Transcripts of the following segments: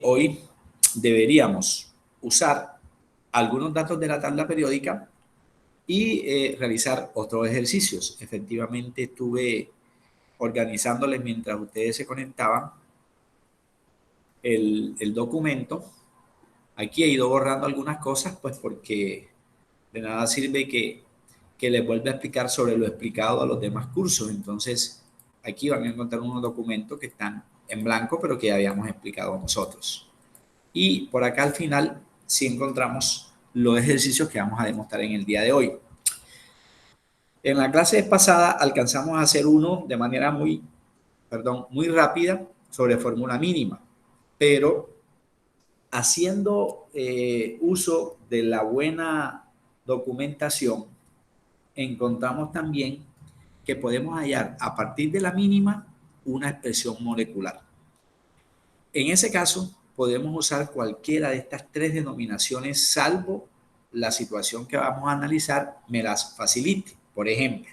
hoy deberíamos usar algunos datos de la tabla periódica y realizar otros ejercicios. Efectivamente, estuve organizándoles mientras ustedes se conectaban el documento. Aquí he ido borrando algunas cosas, pues porque de nada sirve que les vuelva a explicar sobre lo explicado a los demás cursos. Entonces, aquí van a encontrar unos documentos que están en blanco, pero que ya habíamos explicado nosotros. Y por acá al final sí encontramos los ejercicios que vamos a demostrar en el día de hoy. En la clase pasada alcanzamos a hacer uno de manera muy rápida sobre fórmula mínima, pero haciendo uso de la buena documentación, encontramos también que podemos hallar a partir de la mínima una expresión molecular. En ese caso, podemos usar cualquiera de estas tres denominaciones, salvo la situación que vamos a analizar me las facilite. Por ejemplo,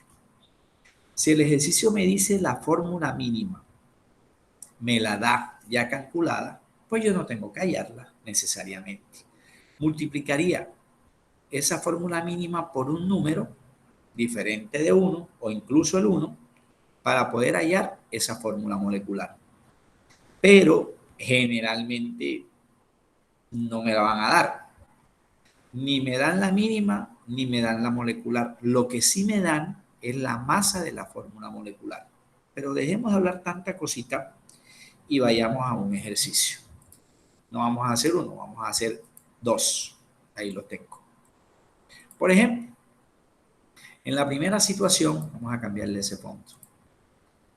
si el ejercicio me dice la fórmula mínima, me la da ya calculada, pues yo no tengo que hallarla necesariamente. Multiplicaría esa fórmula mínima por un número diferente de 1 o incluso el 1 para poder hallar esa fórmula molecular. Pero generalmente no me la van a dar. Ni me dan la mínima, ni me dan la molecular. Lo que sí me dan es la masa de la fórmula molecular. Pero dejemos de hablar tanta cosita y vayamos a un ejercicio. No vamos a hacer uno, vamos a hacer dos. Ahí lo tengo. Por ejemplo, en la primera situación, vamos a cambiarle ese punto.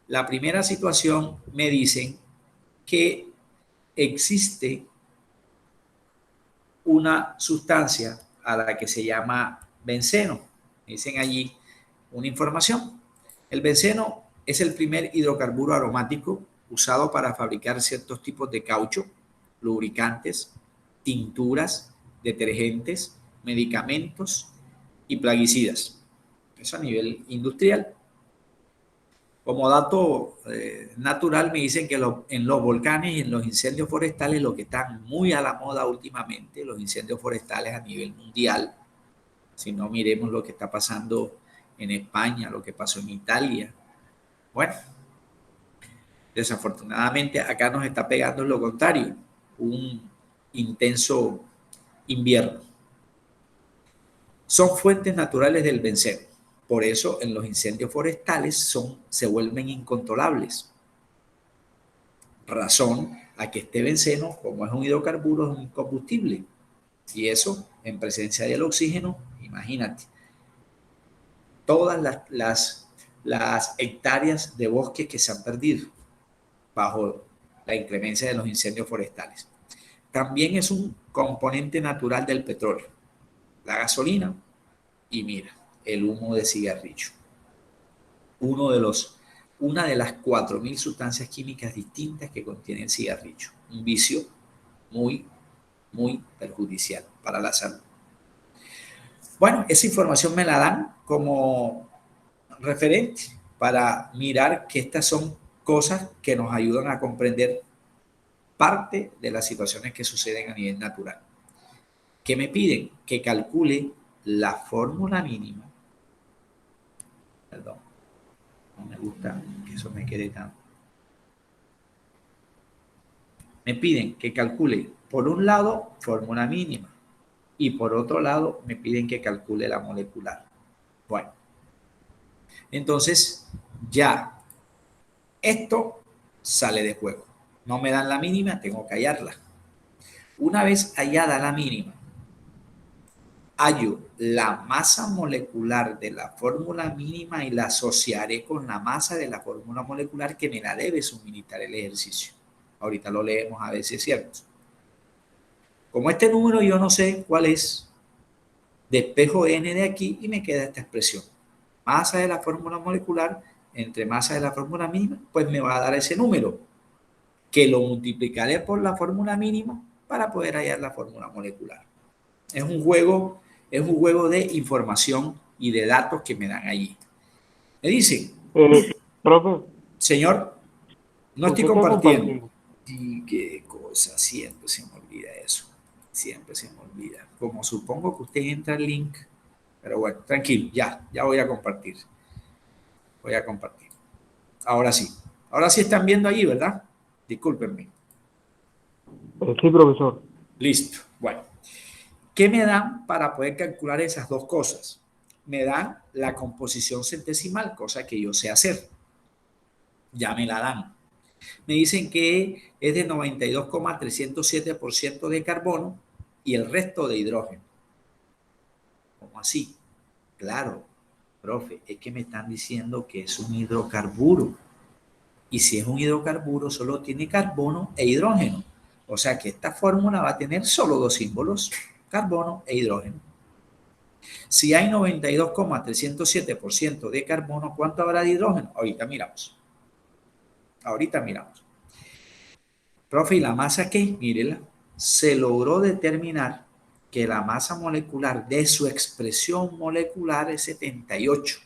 La primera situación me dicen que existe una sustancia a la que se llama benceno. Dicen allí una información. El benceno es el primer hidrocarburo aromático usado para fabricar ciertos tipos de caucho, lubricantes, tinturas, detergentes, medicamentos y plaguicidas. Eso a nivel industrial. Como dato natural me dicen que en los volcanes y en los incendios forestales, lo que están muy a la moda últimamente, los incendios forestales a nivel mundial, si no miremos lo que está pasando en España, lo que pasó en Italia. Bueno, desafortunadamente acá nos está pegando lo contrario, un intenso invierno. Son fuentes naturales del benceno. Por eso en los incendios forestales se vuelven incontrolables. Razón a que este benceno, como es un hidrocarburo, es un combustible. Y eso, en presencia del oxígeno, imagínate. Todas las hectáreas de bosque que se han perdido bajo la inclemencia de los incendios forestales. También es un componente natural del petróleo, la gasolina y mira, el humo de cigarrillo. Una de las 4.000 sustancias químicas distintas que contiene el cigarrillo. Un vicio muy, muy perjudicial para la salud. Bueno, esa información me la dan como referente para mirar que estas son cosas que nos ayudan a comprender parte de las situaciones que suceden a nivel natural. ¿Qué me piden? Que calcule la fórmula mínima. Perdón, no me gusta que eso me quede tan. Me piden que calcule, por un lado, fórmula mínima y por otro lado me piden que calcule la molecular. Bueno, entonces ya esto sale de juego. No me dan la mínima, tengo que hallarla. Una vez hallada la mínima, hallo la masa molecular de la fórmula mínima y la asociaré con la masa de la fórmula molecular que me la debe suministrar el ejercicio. Ahorita lo leemos a ver si es cierto. Como este número yo no sé cuál es, despejo n de aquí y me queda esta expresión. Masa de la fórmula molecular entre masa de la fórmula mínima, pues me va a dar ese número, que lo multiplicaré por la fórmula mínima para poder hallar la fórmula molecular. Es un juego de información y de datos que me dan allí. Me dicen, Profe, señor, no estoy ¿usted está compartiendo. compartiendo? ¿Y qué cosa? cosa, siempre se me olvida eso. Siempre se me olvida. Como supongo que usted entra al link, pero bueno, tranquilo, ya voy a compartir. Voy a compartir. Ahora sí. Ahora sí están viendo allí, ¿verdad? Discúlpenme. Sí, profesor. Listo. Bueno, ¿qué me dan para poder calcular esas dos cosas? Me dan la composición centesimal, cosa que yo sé hacer. Ya me la dan. Me dicen que es de 92,307% de carbono y el resto de hidrógeno. ¿Cómo así? Claro, profe, es que me están diciendo que es un hidrocarburo. Y si es un hidrocarburo, solo tiene carbono e hidrógeno. O sea que esta fórmula va a tener solo dos símbolos, carbono e hidrógeno. Si hay 92,307% de carbono, ¿cuánto habrá de hidrógeno? Ahorita miramos. Ahorita miramos. Profe, ¿y la masa qué? Mírela. Se logró determinar que la masa molecular de su expresión molecular es 78.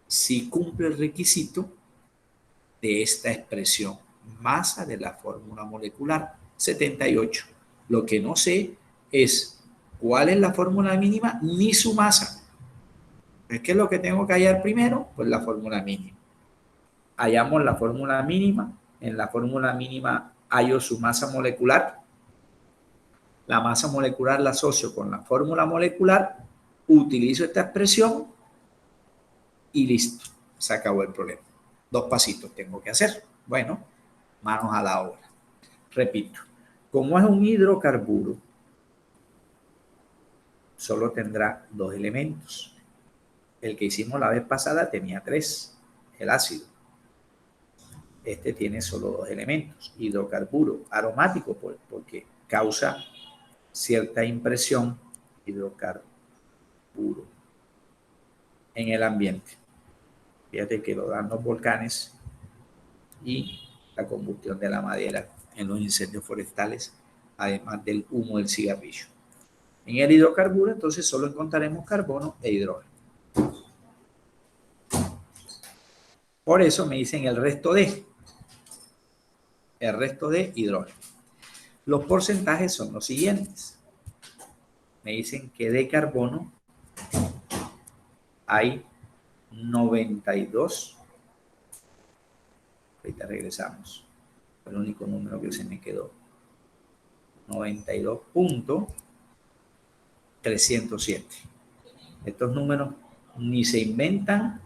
Si cumple el requisito de esta expresión, masa de la fórmula molecular 78. Lo que no sé es cuál es la fórmula mínima ni su masa. ¿Qué es lo que tengo que hallar primero? Pues la fórmula mínima. Hallamos la fórmula mínima. En la fórmula mínima hallo su masa molecular. La masa molecular la asocio con la fórmula molecular, utilizo esta expresión y listo, se acabó el problema. Dos pasitos tengo que hacer. Bueno, manos a la obra. Repito, como es un hidrocarburo, solo tendrá dos elementos. El que hicimos la vez pasada tenía tres, el ácido. Este tiene solo dos elementos, hidrocarburo aromático, porque causa cierta impresión, hidrocarburo en el ambiente. Fíjate que lo dan los volcanes y la combustión de la madera en los incendios forestales, además del humo del cigarrillo. En el hidrocarburo, entonces, solo encontraremos carbono e hidrógeno. Por eso me dicen el resto de hidrógeno. Los porcentajes son los siguientes. Me dicen que de carbono hay 92. Ahorita regresamos. Fue el único número que se me quedó. 92.307. Estos números ni se inventan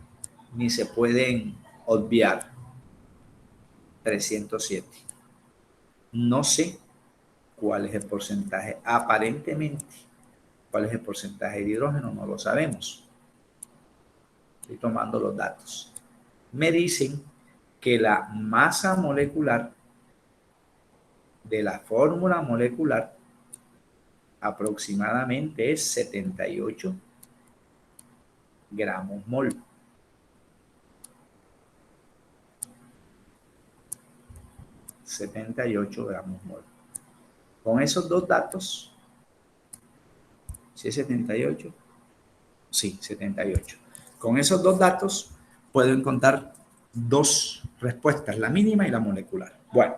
ni se pueden obviar. 307. No sé cuál es el porcentaje. Aparentemente, cuál es el porcentaje de hidrógeno, no lo sabemos. Estoy tomando los datos. Me dicen que la masa molecular de la fórmula molecular aproximadamente es 78 gramos mol. 78 gramos mol. Con esos dos datos, ¿sí es 78? Sí, 78. Con esos dos datos puedo encontrar dos respuestas, la mínima y la molecular. Bueno,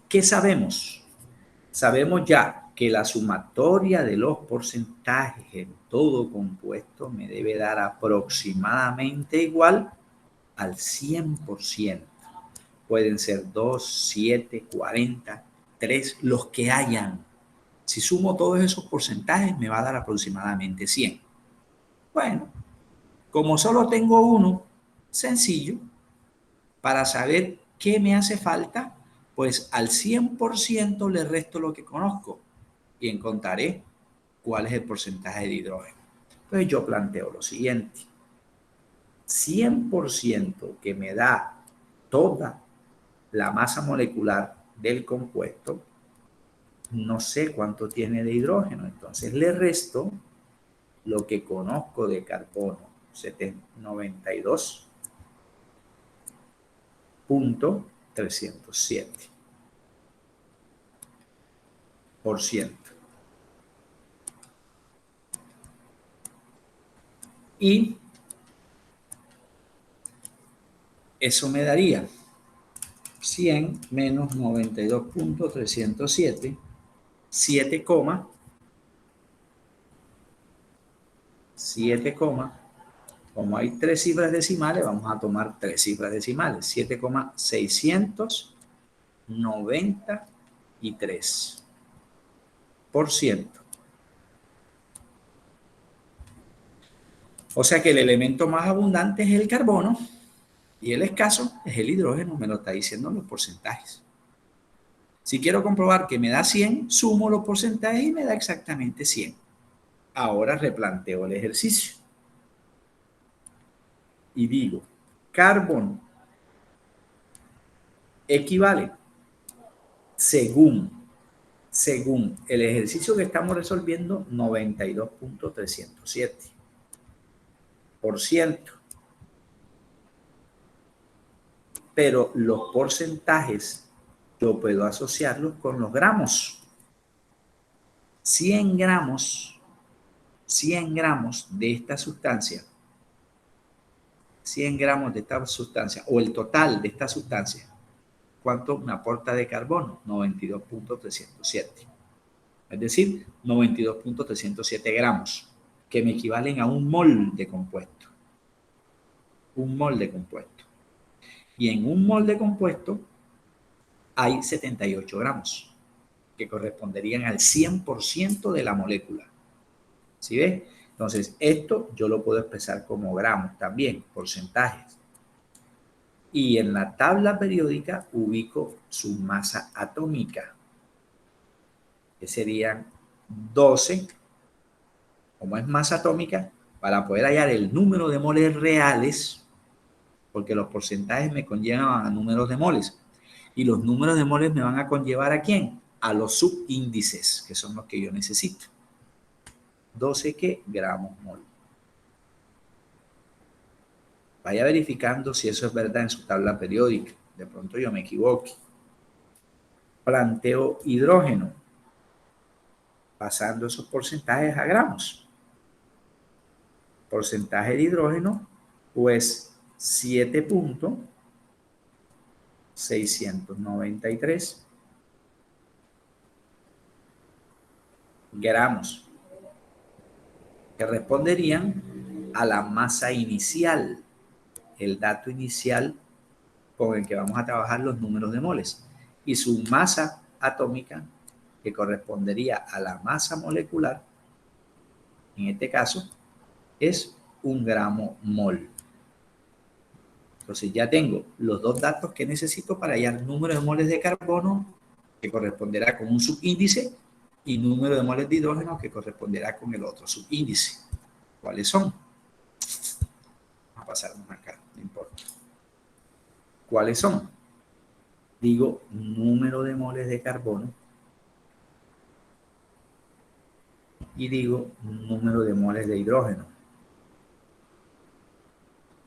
¿qué sabemos? Sabemos ya que la sumatoria de los porcentajes en todo compuesto me debe dar aproximadamente igual al 100%. Pueden ser 2, 7, 40, 3, los que hayan. Si sumo todos esos porcentajes me va a dar aproximadamente 100. Bueno, como solo tengo uno, sencillo, para saber qué me hace falta, pues al 100% le resto lo que conozco y encontraré cuál es el porcentaje de hidrógeno. Entonces yo planteo lo siguiente. 100% que me da toda la masa molecular del compuesto, no sé cuánto tiene de hidrógeno, entonces le resto lo que conozco de carbono, 92.307%. Y eso me daría 100 menos 92.307, 7, 7, como hay 3 cifras decimales, vamos a tomar 3 cifras decimales, 7,693%. O sea que el elemento más abundante es el carbono y el escaso es el hidrógeno, me lo está diciendo en los porcentajes. Si quiero comprobar que me da 100, sumo los porcentajes y me da exactamente 100. Ahora replanteo el ejercicio. Y digo, carbono equivale, según el ejercicio que estamos resolviendo, 92.307%. Pero los porcentajes yo puedo asociarlos con los gramos. 100 gramos de esta sustancia, 100 gramos de esta sustancia, o el total de esta sustancia, ¿cuánto me aporta de carbono? 92.307. Es decir, 92.307 gramos, que me equivalen a un mol de compuesto. Un mol de compuesto. Y en un mol de compuesto hay 78 gramos, que corresponderían al 100% de la molécula. ¿Sí ves? Entonces, esto yo lo puedo expresar como gramos también, porcentajes. Y en la tabla periódica ubico su masa atómica, que serían 12, como es masa atómica, para poder hallar el número de moles reales, porque los porcentajes me conllevan a números de moles. Y los números de moles me van a conllevar ¿a quién? A los subíndices, que son los que yo necesito. 12 ¿qué? Gramos mol. Vaya verificando si eso es verdad en su tabla periódica. De pronto yo me equivoque. Planteo hidrógeno, pasando esos porcentajes a gramos. Porcentaje de hidrógeno, pues 7.693 gramos, que responderían a la masa inicial, el dato inicial con el que vamos a trabajar los números de moles, y su masa atómica, que correspondería a la masa molecular, en este caso, es 1 gramo mol. Entonces ya tengo los dos datos que necesito para hallar número de moles de carbono, que corresponderá con un subíndice, y número de moles de hidrógeno, que corresponderá con el otro subíndice. ¿Cuáles son? Vamos a pasarnos acá, no importa. ¿Cuáles son? Digo, número de moles de carbono y digo, número de moles de hidrógeno.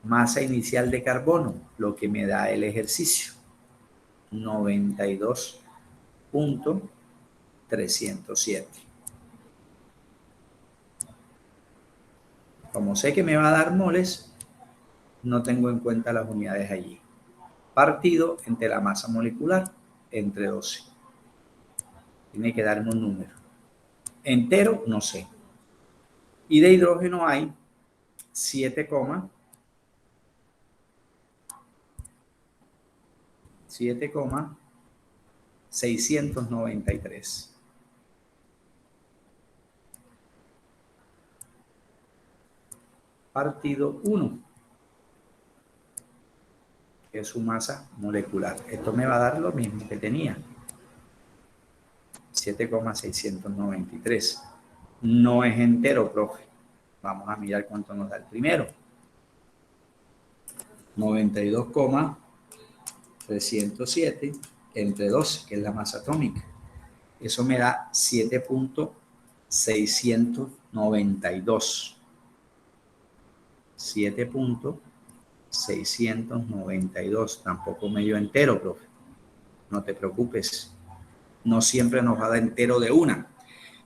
Masa inicial de carbono, lo que me da el ejercicio, 92.307. Como sé que me va a dar moles, no tengo en cuenta las unidades allí. Partido entre la masa molecular, entre 12. Tiene que darme un número. Entero, no sé. Y de hidrógeno hay 7,693. Partido 1, que es su masa molecular. Esto me va a dar lo mismo que tenía. 7,693. No es entero, profe. Vamos a mirar cuánto nos da el primero. 92,307 entre 12, que es la masa atómica. Eso me da 7.692. 7.692. Tampoco me dio entero, profe. No te preocupes. No siempre nos va a dar entero de una.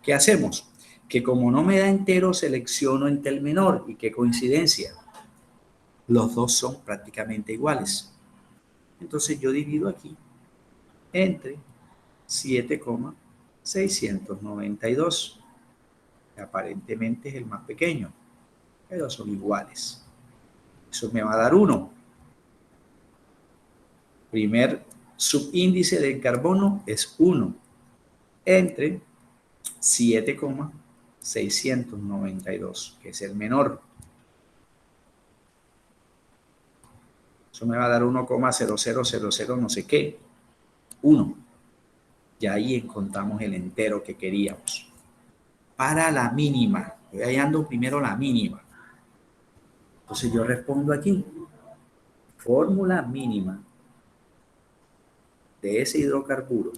¿Qué hacemos? Que como no me da entero, selecciono entre el menor. ¿Y qué coincidencia? Los dos son prácticamente iguales. Entonces yo divido aquí entre 7,692. Aparentemente es el más pequeño, pero son iguales. Eso me va a dar 1. Primer subíndice del carbono es 1 entre 7,692, que es el menor. Eso me va a dar 1,0000 no sé qué. 1. Y ahí encontramos el entero que queríamos. Para la mínima. Estoy hallando primero la mínima. Entonces yo respondo aquí. Fórmula mínima de ese hidrocarburo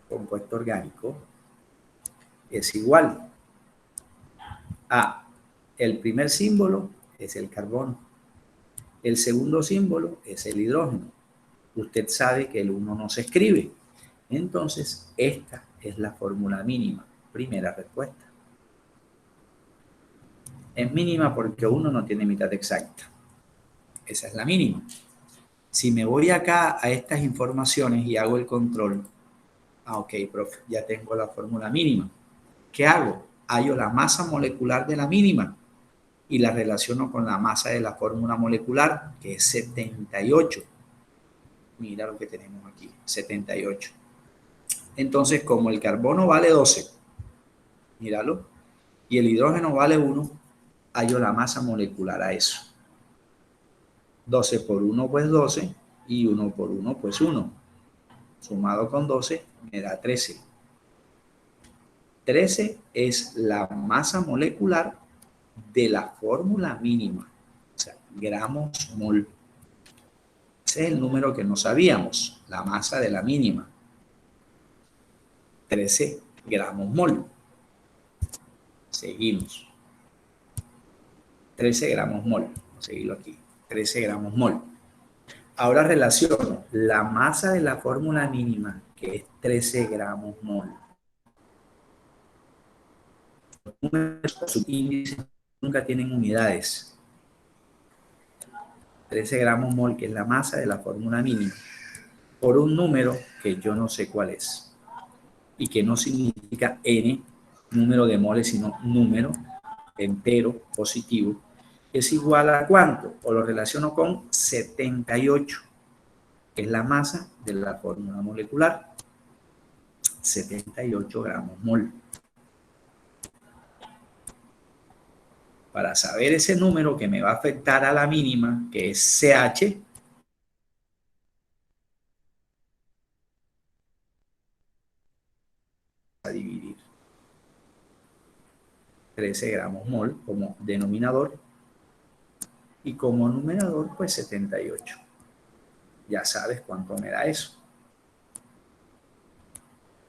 compuesto orgánico es igual a el primer símbolo es el carbono, el segundo símbolo es el hidrógeno. Usted sabe que el 1 no se escribe. Entonces, esta es la fórmula mínima. Primera respuesta. Es mínima porque 1 no tiene mitad exacta. Esa es la mínima. Si me voy acá a estas informaciones y hago el control, ok, profe, ya tengo la fórmula mínima. ¿Qué hago? Hallo la masa molecular de la mínima y la relaciono con la masa de la fórmula molecular, que es 78. Mira lo que tenemos aquí, 78. Entonces, como el carbono vale 12, míralo, y el hidrógeno vale 1, hallo la masa molecular a eso. 12 por 1 pues 12 y 1 por 1 pues 1. Sumado con 12 me da 13. 13 es la masa molecular de la fórmula mínima, o sea, gramos mol. Ese es el número que no sabíamos, la masa de la mínima. 13 gramos mol. Seguimos. 13 gramos mol. Vamos a seguirlo aquí. 13 gramos mol. Ahora relaciono la masa de la fórmula mínima, que es 13 gramos mol. Sus índices nunca tienen unidades. 13 gramos mol, que es la masa de la fórmula mínima, por un número que yo no sé cuál es y que no significa n, número de moles, sino número entero positivo, es igual a ¿cuánto? O lo relaciono con 78, que es la masa de la fórmula molecular. 78 gramos mol. Para saber ese número que me va a afectar a la mínima, que es CH, a dividir 13 gramos mol como denominador y como numerador pues 78. Ya sabes cuánto me da eso.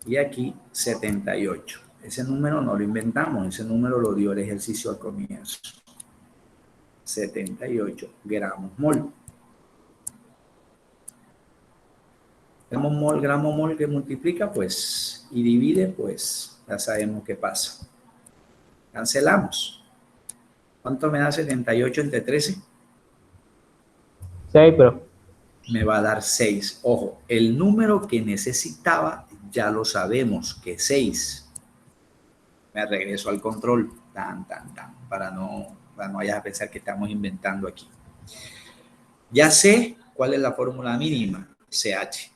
Y aquí 78. Ese número no lo inventamos, ese número lo dio el ejercicio al comienzo. 78 gramos mol. Gramo mol que multiplica, pues, y divide, pues, ya sabemos qué pasa. Cancelamos. ¿Cuánto me da 78 entre 13? 6, pero. Me va a dar 6. Ojo, el número que necesitaba ya lo sabemos, que es 6. Me regreso al control, para no vayas a pensar que estamos inventando aquí. Ya sé cuál es la fórmula mínima, CH.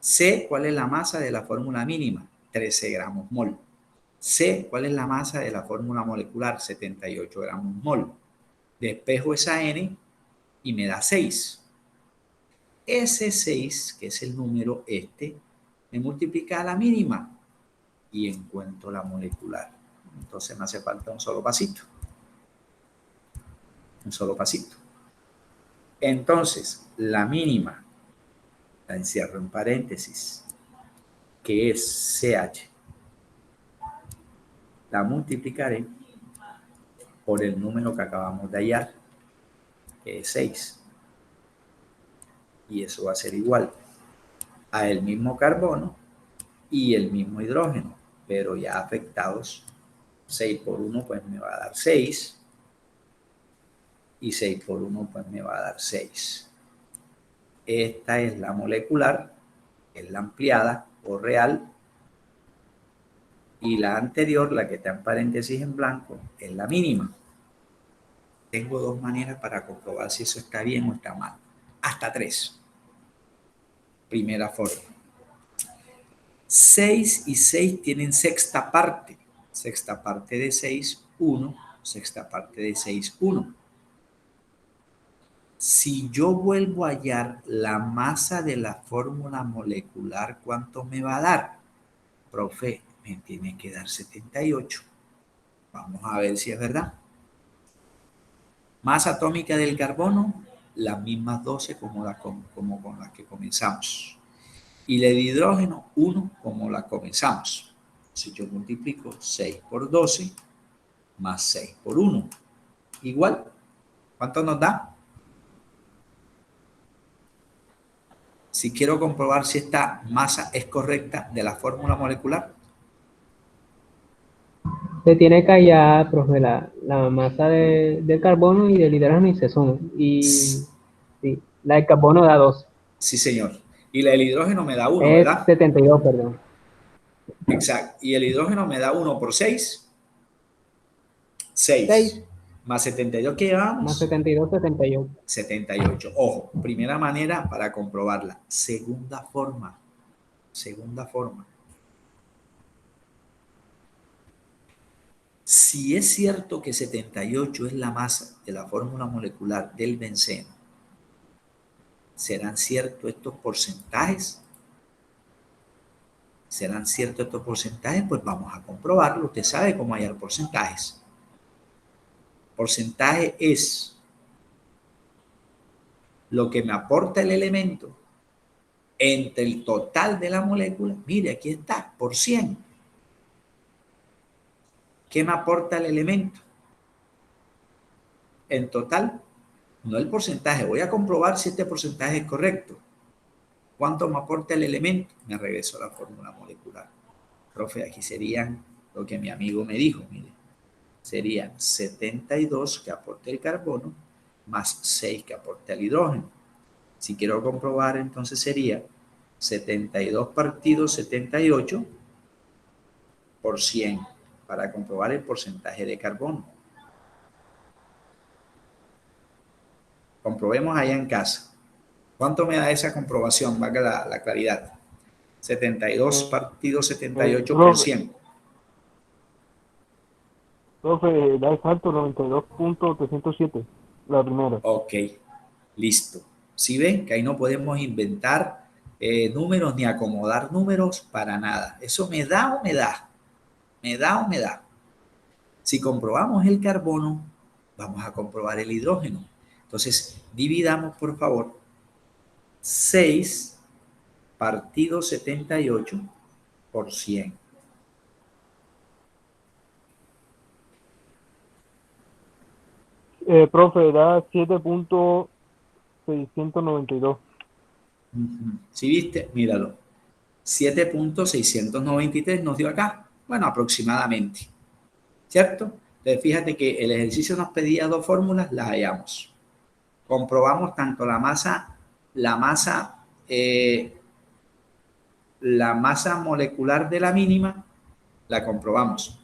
Sé cuál es la masa de la fórmula mínima, 13 gramos mol. Sé cuál es la masa de la fórmula molecular, 78 gramos mol. Despejo esa N y me da 6. Ese 6, que es el número me multiplica a la mínima y encuentro la molecular. Entonces me hace falta un solo pasito. Un solo pasito. Entonces, la mínima, la encierro en paréntesis, que es CH. La multiplicaré por el número que acabamos de hallar, que es 6. Y eso va a ser igual a el mismo carbono y el mismo hidrógeno, pero ya afectados. 6 por 1 pues me va a dar 6 y 6 por 1 pues me va a dar 6. Esta es la molecular, es la ampliada o real. Y la anterior, la que está en paréntesis en blanco, es la mínima. Tengo dos maneras para comprobar si eso está bien o está mal. Hasta tres. Primera forma. 6 y 6 tienen sexta parte. Sexta parte de 6, 1. Sexta parte de 6, 1. Si yo vuelvo a hallar la masa de la fórmula molecular, ¿cuánto me va a dar? Profe, me tiene que dar 78. Vamos a ver si es verdad. Masa atómica del carbono, las mismas 12 como con las que comenzamos. Y la de hidrógeno, 1 como la comenzamos. Si yo multiplico 6 por 12 más 6 por 1, igual, ¿cuánto nos da? Si quiero comprobar si esta masa es correcta de la fórmula molecular, Se tiene que hallar, profe, la masa del carbono y del hidrógeno y se suman. Y sí, la del carbono da 2. sí señor. Y la del hidrógeno me da 1, Es ¿verdad? 72, perdón. Exacto. Y el hidrógeno me da 1 por 6, 6. 6 Más 72 que más llevamos, 72, 78. 78. Ojo, primera manera para comprobarla. Segunda forma. Segunda forma. Si es cierto que 78 es la masa de la fórmula molecular del benceno, ¿serán ciertos estos porcentajes? ¿Serán ciertos estos porcentajes? Pues vamos a comprobarlo. Usted sabe cómo hallar porcentajes. Porcentaje es lo que me aporta el elemento entre el total de la molécula. Mire, aquí está, por 100. ¿Qué me aporta el elemento? En total, no el porcentaje. Voy a comprobar si este porcentaje es correcto. ¿Cuánto me aporta el elemento? Me regreso a la fórmula molecular. Profe, aquí serían lo que mi amigo me dijo, mire. Serían 72 que aporta el carbono más 6 que aporta el hidrógeno. Si quiero comprobar, entonces sería 72 partido 78 por 100 para comprobar el porcentaje de carbono. Comprobemos allá en casa. ¿Cuánto me da esa comprobación? Valga la claridad. 72 partido 78 por Profe, 100. profe, da exacto 92.307, la primera. Ok, listo. ¿Sí ven que ahí no podemos inventar números ni acomodar números para nada? Eso me da o me da. Me da o me da. Si comprobamos el carbono, vamos a comprobar el hidrógeno. Entonces, dividamos, por favor, 6 partido 78 por 100. Profe, da 7.692. ¿Sí viste? Míralo. 7.693 nos dio acá. Bueno, aproximadamente. ¿Cierto? Entonces, fíjate que el ejercicio nos pedía dos fórmulas, las hallamos. Comprobamos tanto eh, la masa molecular de la mínima, la comprobamos.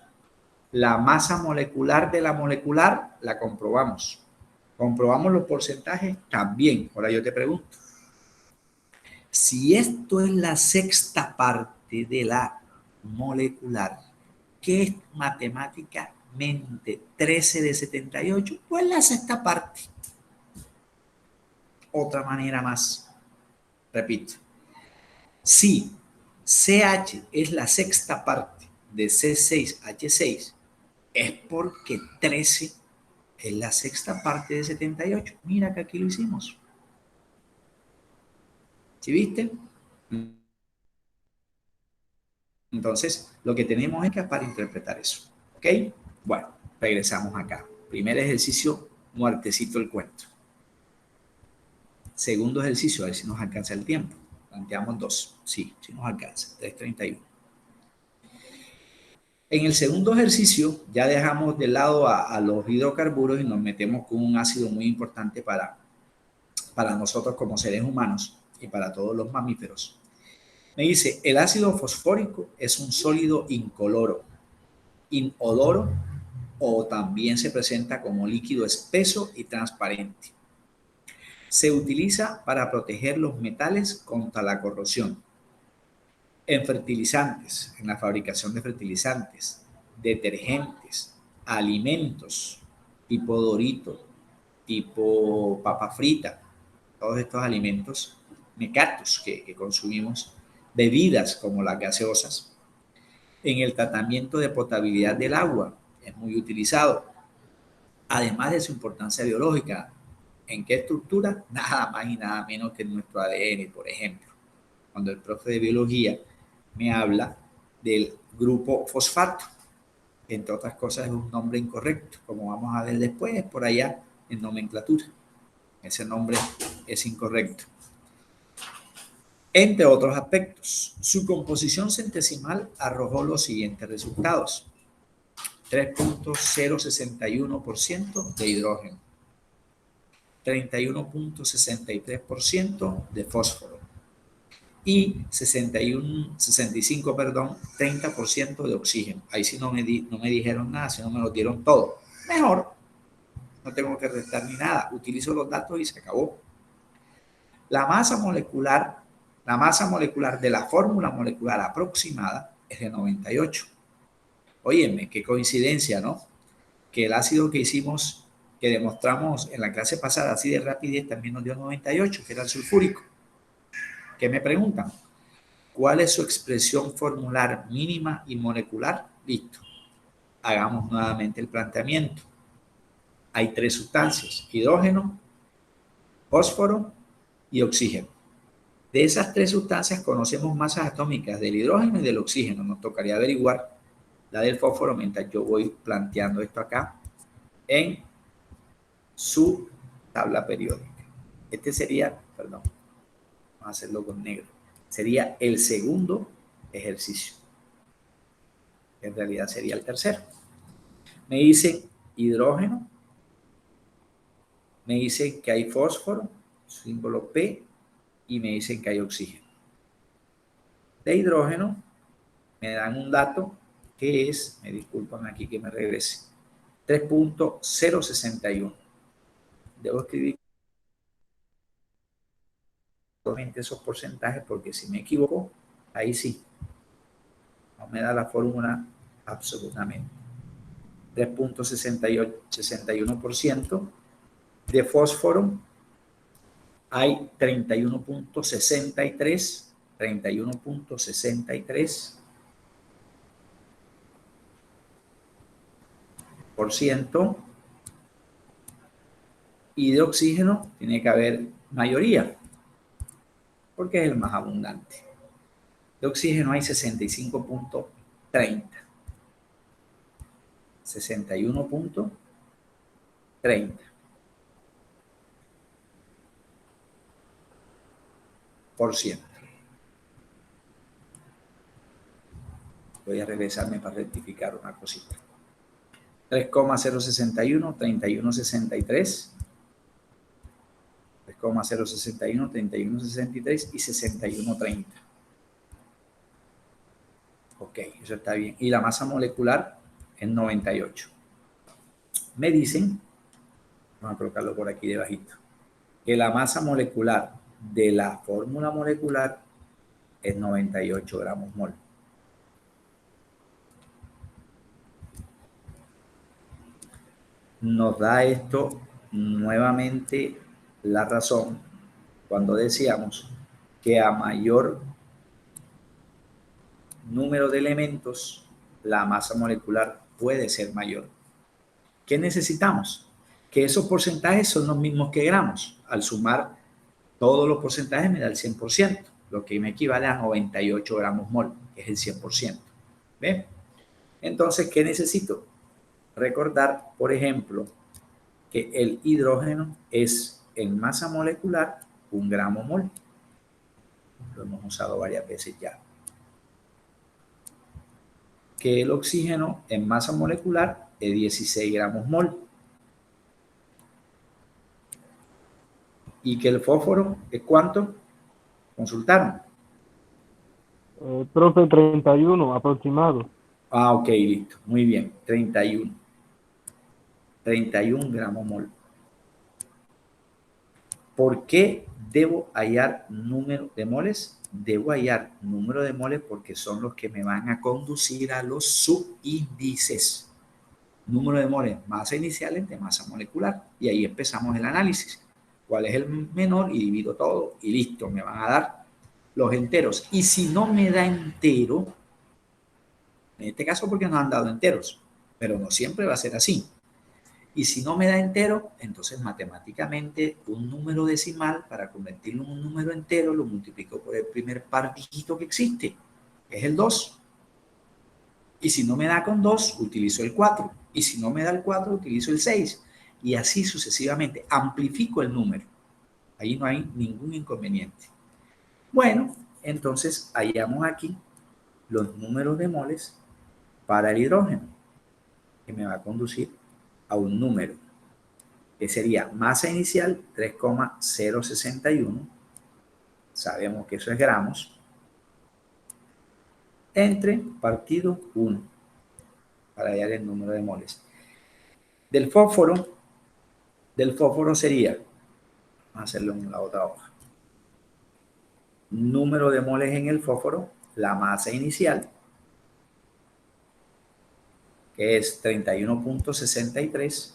La masa molecular de la molecular, la comprobamos. Comprobamos los porcentajes también. Ahora yo te pregunto, si esto es la sexta parte de la molecular, ¿qué es matemáticamente 13 de 78? Pues la sexta parte. Otra manera más. Repito, si CH es la sexta parte de C6H6, es porque 13 es la sexta parte de 78. Mira que aquí lo hicimos. ¿Sí viste? Entonces, lo que tenemos es que para interpretar eso. ¿Ok? Bueno, regresamos acá. Primer ejercicio, muertecito el cuento. Segundo ejercicio, a ver si nos alcanza el tiempo. Planteamos dos. Sí, sí nos alcanza. 3:31. En el segundo ejercicio ya dejamos de lado a los hidrocarburos y nos metemos con un ácido muy importante para nosotros como seres humanos y para todos los mamíferos. Me dice, el ácido fosfórico es un sólido incoloro, inodoro o también se presenta como líquido espeso y transparente. Se utiliza para proteger los metales contra la corrosión. En fertilizantes, en la fabricación de fertilizantes, detergentes, alimentos, tipo Dorito, tipo papa frita, todos estos alimentos mecatos que consumimos, bebidas como las gaseosas. En el tratamiento de potabilidad del agua es muy utilizado, además de su importancia biológica. ¿En qué estructura? Nada más y nada menos que en nuestro ADN, por ejemplo. Cuando el profe de biología me habla del grupo fosfato, entre otras cosas es un nombre incorrecto, como vamos a ver después, por allá en nomenclatura. Ese nombre es incorrecto. Entre otros aspectos, su composición centesimal arrojó los siguientes resultados: 3.061% de hidrógeno, 31.63% de fósforo y 65, 30% de oxígeno. Ahí sí no me dijeron nada, si no me lo dieron todo. Mejor, no tengo que restar ni nada, utilizo los datos y se acabó. La masa molecular de la fórmula molecular aproximada es de 98. Óyeme, qué coincidencia, ¿no? Que el ácido que hicimos, que demostramos en la clase pasada, así de rapidez, también nos dio 98, que era el sulfúrico. ¿Qué me preguntan? ¿Cuál es su expresión formular mínima y molecular? Listo. Hagamos nuevamente el planteamiento. Hay 3 sustancias: hidrógeno, fósforo y oxígeno. De esas 3 sustancias conocemos masas atómicas del hidrógeno y del oxígeno. Nos tocaría averiguar la del fósforo mientras yo voy planteando esto acá en su tabla periódica. Este sería, perdón, vamos a hacerlo con negro, sería el segundo ejercicio. En realidad sería el tercero. Me dicen hidrógeno, me dicen que hay fósforo, símbolo P, y me dicen que hay oxígeno. De hidrógeno me dan un dato que es, me disculpan aquí que me regrese, 3.061. Debo escribir esos porcentajes porque si me equivoco, ahí sí, no me da la fórmula absolutamente. 3.61% de fósforo, hay 31.63%, y de oxígeno tiene que haber mayoría, porque es el más abundante. De oxígeno hay 65.30. 61.30%. Voy a regresarme para rectificar una cosita. 3,061, 31,63, 3,061, 31,63 y 61,30. Ok, eso está bien. Y la masa molecular es 98. Me dicen, vamos a colocarlo por aquí debajito, que la masa molecular de la fórmula molecular es 98 gramos mol. Nos da esto nuevamente la razón cuando decíamos que a mayor número de elementos, la masa molecular puede ser mayor. ¿Qué necesitamos? Que esos porcentajes son los mismos que gramos. Al sumar todos los porcentajes me da el 100%, lo que me equivale a 98 gramos mol, que es el 100%. ¿Ven? Entonces, ¿qué necesito? Recordar, por ejemplo, que el hidrógeno es en masa molecular 1 gramo mol. Lo hemos usado varias veces ya. Que el oxígeno en masa molecular es 16 gramos mol. ¿Y que el fósforo es cuánto? Consultaron. Profe, 31 aproximado. Ah, ok, listo. Muy bien. 31. 31 gramos mol. ¿Por qué debo hallar número de moles? Debo hallar número de moles porque son los que me van a conducir a los subíndices. Número de moles, masa inicial entre masa molecular. Y ahí empezamos el análisis. ¿Cuál es el menor? Y divido todo y listo, me van a dar los enteros. Y si no me da entero, en este caso porque nos han dado enteros, pero no siempre va a ser así. Y si no me da entero, entonces matemáticamente un número decimal, para convertirlo en un número entero, lo multiplico por el primer par dígito que existe, que es el 2. Y si no me da con 2, utilizo el 4. Y si no me da el 4, utilizo el 6. Y así sucesivamente. Amplifico el número. Ahí no hay ningún inconveniente. Bueno, entonces hallamos aquí los números de moles para el hidrógeno, que me va a conducir a un número que sería masa inicial 3,061, sabemos que eso es gramos, entre partido 1, para hallar el número de moles. Del fósforo sería, vamos a hacerlo en la otra hoja, número de moles en el fósforo, la masa inicial, que es 31,63,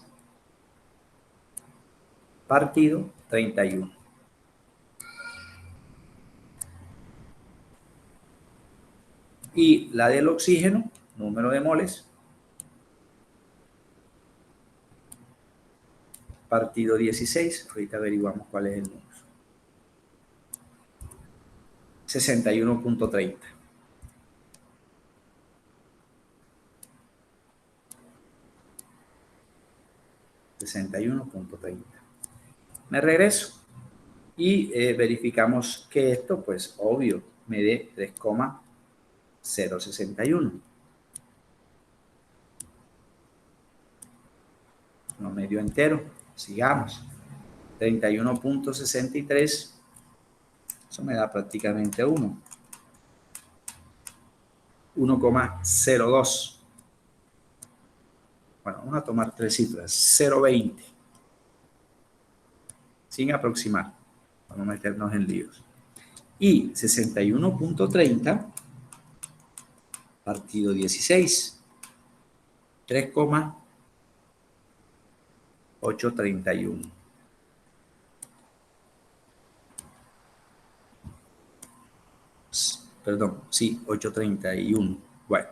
partido 31. Y la del oxígeno, número de moles, partido 16, ahorita averiguamos cuál es el número. 61,30. Me regreso y verificamos que esto, pues obvio, me dé 3,061. No me dio entero. Sigamos. 31,63. Eso me da prácticamente 1. 1,02. Bueno, vamos a tomar tres cifras. 0,20. Sin aproximar. Vamos a meternos en líos. Y 61,30 partido 16. 3,831. Perdón, sí, 831. Bueno,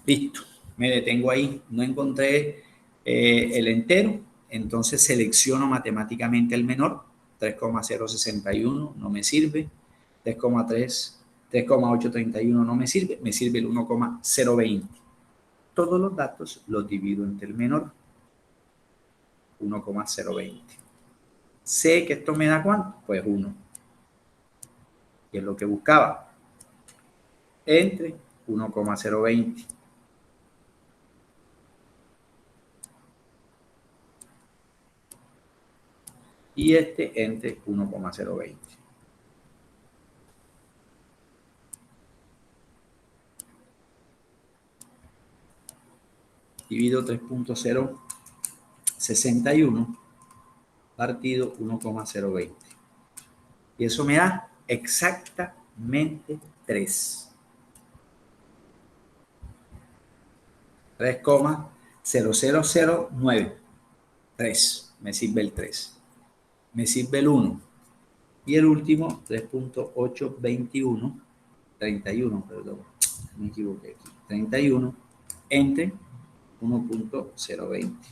listo. Me detengo ahí. No encontré el entero. Entonces selecciono matemáticamente el menor. 3,061 no me sirve. 3,831 no me sirve. Me sirve el 1,020. Todos los datos los divido entre el menor. 1,020. Sé que esto me da ¿cuánto? Pues 1. Que es lo que buscaba. Entre 1,020. Y este entre 1,020. Divido 3,061 partido 1,020. Y eso me da exactamente 3. 3,0009. 3. Me sirve el 3. Me sirve el 1. Y el último, 3,821. 31, perdón. Me equivoqué aquí. 31 entre 1,020.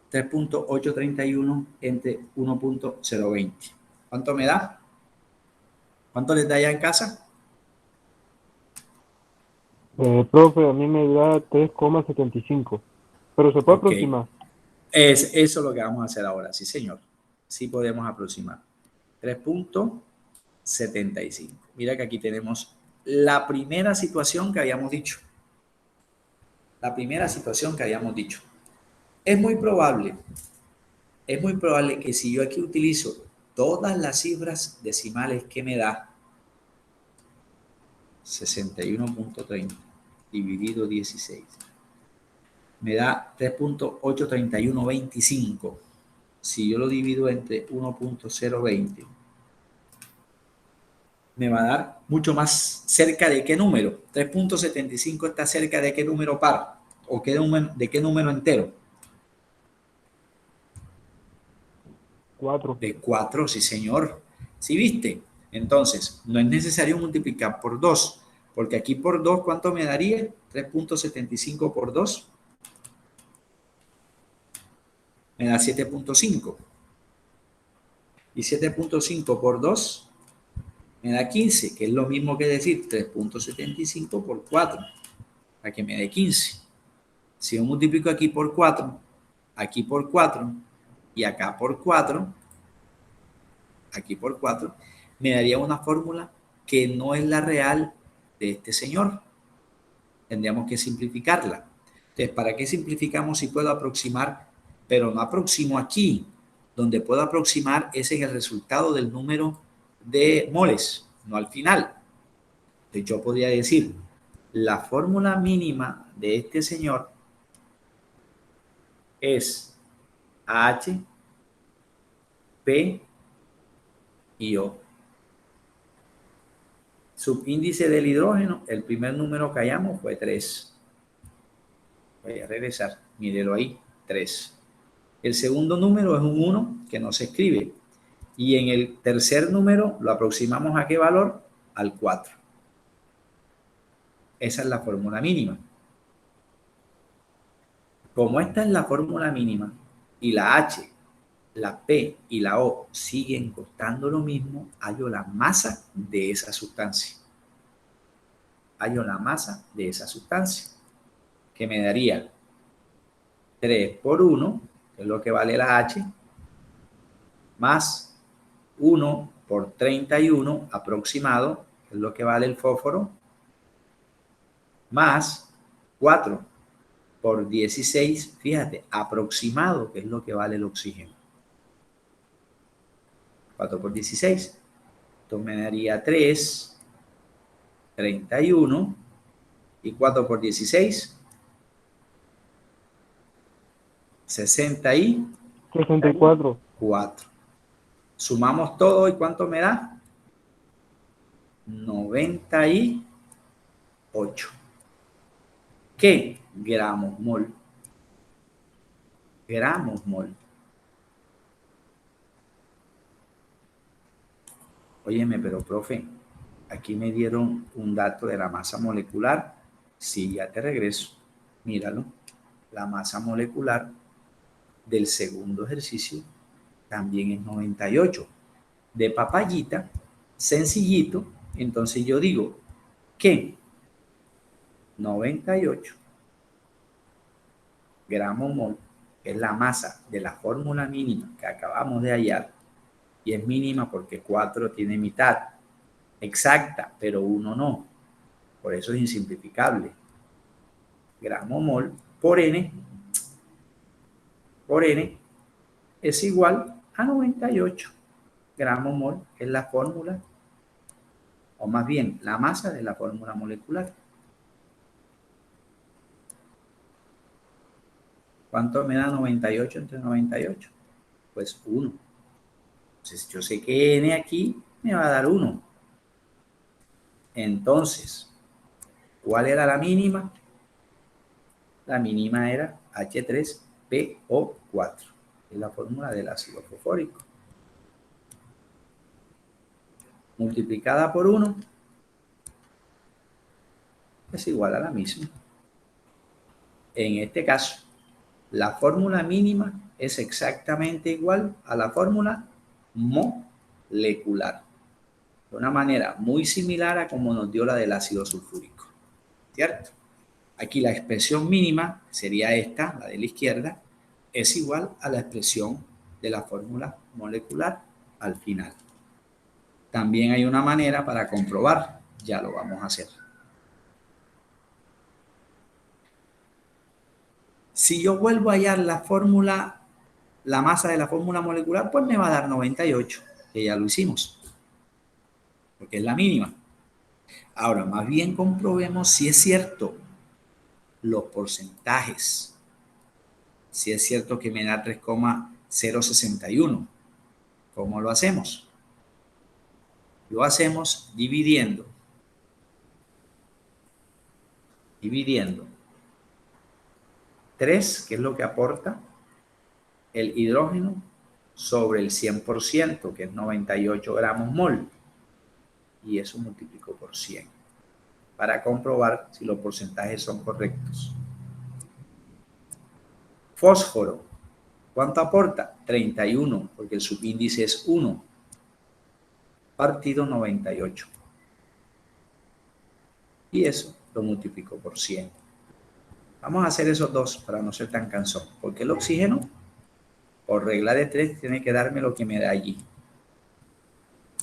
3,831 entre 1,020. ¿Cuánto me da? ¿Cuánto les da ya en casa? Profe, a mí me da 3,75, pero se puede aproximar. Eso es lo que vamos a hacer ahora, sí señor. Sí podemos aproximar. 3,75. Mira que aquí tenemos la primera situación que habíamos dicho. La primera situación que habíamos dicho. Es muy probable que si yo aquí utilizo todas las cifras decimales que me da 61.30 dividido 16, me da 3.83125. Si yo lo divido entre 1.020, me va a dar mucho más cerca de qué número. 3.75 está cerca de qué número par o de qué número entero. 4. De 4, sí señor. ¿Sí viste? Entonces, no es necesario multiplicar por 2, porque aquí por 2, ¿cuánto me daría? 3.75 por 2 me da 7.5. Y 7.5 por 2 me da 15, que es lo mismo que decir 3.75 por 4, para que me dé 15. Si yo multiplico aquí por 4 y acá por 4, aquí por 4, me daría una fórmula que no es la real de este señor. Tendríamos que simplificarla. Entonces, ¿para qué simplificamos si puedo aproximar? Pero no aproximo aquí. Donde puedo aproximar es en el resultado del número de moles, no al final. Entonces, yo podría decir, la fórmula mínima de este señor es H, P y O. Subíndice del hidrógeno, el primer número que hallamos fue 3. Voy a regresar, mírelo ahí, 3. El segundo número es un 1 que no se escribe. Y en el tercer número lo aproximamos ¿a qué valor? Al 4. Esa es la fórmula mínima. Como esta es la fórmula mínima y la H, la P y la O siguen costando lo mismo, hallo la masa de esa sustancia. Hallo la masa de esa sustancia, que me daría 3 por 1, que es lo que vale la H, más 1 por 31 aproximado, que es lo que vale el fósforo, más 4 por 16, fíjate, aproximado, que es lo que vale el oxígeno. 4 por 16. Entonces me daría 3, 31, y 4 por 16, 64. 4. Sumamos todo y ¿cuánto me da? 98. ¿Qué? Gramos mol. Gramos mol. Óyeme, pero profe, aquí me dieron un dato de la masa molecular. Sí, ya te regreso. Míralo. La masa molecular del segundo ejercicio también es 98. De papayita, sencillito. Entonces yo digo que 98 gramos mol es la masa de la fórmula mínima que acabamos de hallar, y es mínima porque 4 tiene mitad exacta, pero 1 no. Por eso es insimplificable. Gramo mol por N es igual a 98 gramos mol, es la fórmula, o más bien la masa de la fórmula molecular. ¿Cuánto me da 98 entre 98? Pues 1. Entonces yo sé que N aquí me va a dar 1. Entonces, ¿cuál era la mínima? La mínima era H3PO4. Es la fórmula del ácido fosfórico. Multiplicada por 1 es igual a la misma. En este caso, la fórmula mínima es exactamente igual a la fórmula molecular. De una manera muy similar a como nos dio la del ácido sulfúrico. ¿Cierto? Aquí la expresión mínima sería esta, la de la izquierda, es igual a la expresión de la fórmula molecular al final. También hay una manera para comprobar, ya lo vamos a hacer. Si yo vuelvo a hallar la fórmula, la masa de la fórmula molecular, pues me va a dar 98, que ya lo hicimos, porque es la mínima. Ahora, más bien comprobemos si es cierto los porcentajes. Si es cierto que me da 3,061. ¿Cómo lo hacemos? Lo hacemos dividiendo 3, que es lo que aporta el hidrógeno, sobre el 100%, que es 98 gramos mol. Y eso multiplico por 100 para comprobar si los porcentajes son correctos. Fósforo, ¿cuánto aporta? 31, porque el subíndice es 1, partido 98. Y eso lo multiplico por 100. Vamos a hacer esos dos para no ser tan cansón, porque el oxígeno, por regla de 3, tiene que darme lo que me da allí.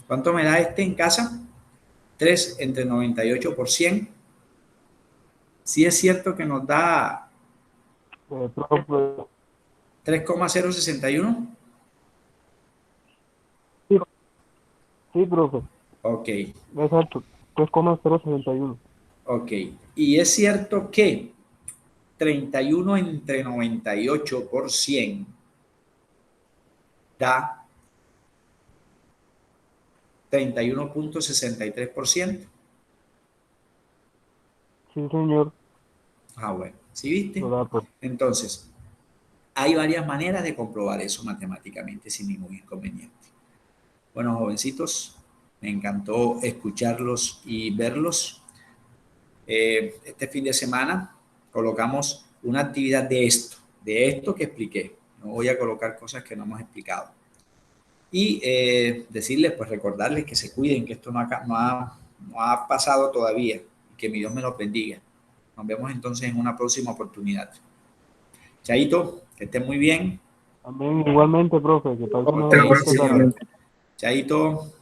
¿Cuánto me da este en casa? 3 entre 98 por 100. Sí es cierto que nos da 3,061. Sí, profe. Ok. Exacto. 3,061. Ok. Y es cierto que 31 entre 98 por 100 da 31,63%. Sí, señor. Ah, bueno. ¿Sí viste? Lo da, pues. Entonces, hay varias maneras de comprobar eso matemáticamente sin ningún inconveniente. Bueno, jovencitos, me encantó escucharlos y verlos. Este fin de semana colocamos una actividad de esto que expliqué. No voy a colocar cosas que no hemos explicado. Y decirles, pues recordarles que se cuiden, que esto no ha pasado todavía, y que mi Dios me los bendiga. Nos vemos entonces en una próxima oportunidad. Chaito, que estén muy bien. Amén. Igualmente, profe. Que pase una Ok, buena sí, señor. tarde. Chaito.